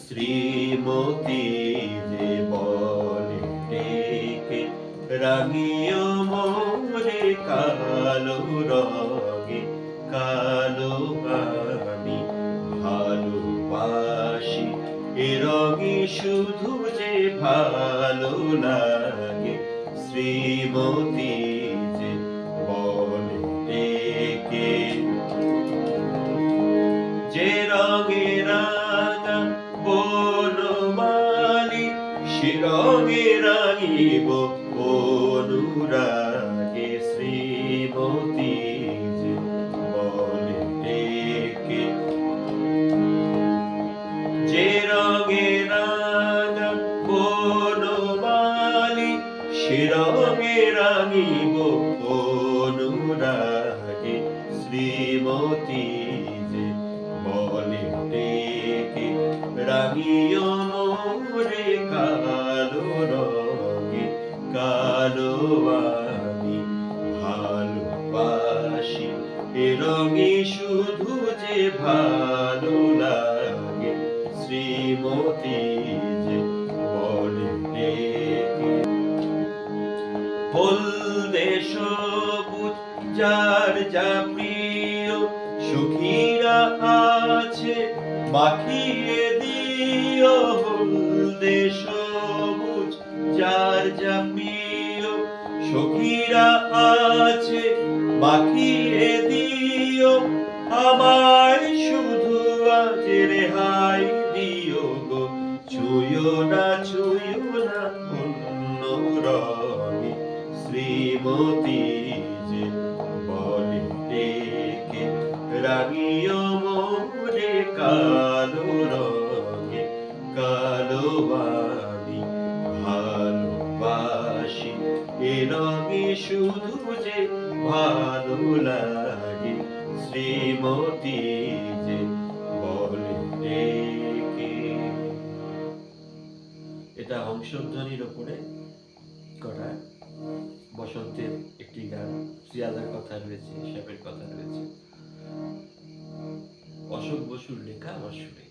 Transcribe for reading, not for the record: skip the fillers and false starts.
শ্রীমতী যে বলে ডেকে রাঙিও মোরে কালো রঙে, কালো আমি ভালোবাসি এ রঙে শুধু যে ভালো লাগে। শ্রীমতী যে বলে ডেকে যে রঙে রাঙা বনমালী সে রঙে রাঙিব অনুরাগে। শ্রীমতী যে বলে ডেকে যে রঙে রাঙা বনমালী সে রঙে রাঙিব অনুরাগে। শ্রীমতী যে বলে ডেকে রাঙিও মোরে কালো রঙে, কালো আমি ভালোবাসি এ রঙে শুধু যে ভালো লাগে। শ্রীমতী যে বলে ডেকে হলদে সবুজ যার যা প্রিয় সখীরা আছে মাখিয়ে দিও। হলদে সবুজ যার যা প্রিয় সখীরা আছে মাখিয়ে দিও। আমায় শুধু আজ রেহাই দিও গো, ছুঁয়ো না অন্য রঙে। শ্রীমতী যে বলে ডেকে রাঙিও মোরে কালো রঙে, কালো আমি ভালোবাসি এ রঙে শুধু যে ভালো লাগে। শ্রীমতী যে বলে ডেকে। এটা হংসধ্বনির ওপরে করা বসন্তের একটি গান। শ্রিয়াদার কথা রয়েছে, শ্যামের কথা রয়েছে, অশোক বসুর লেখা আমার সুরে।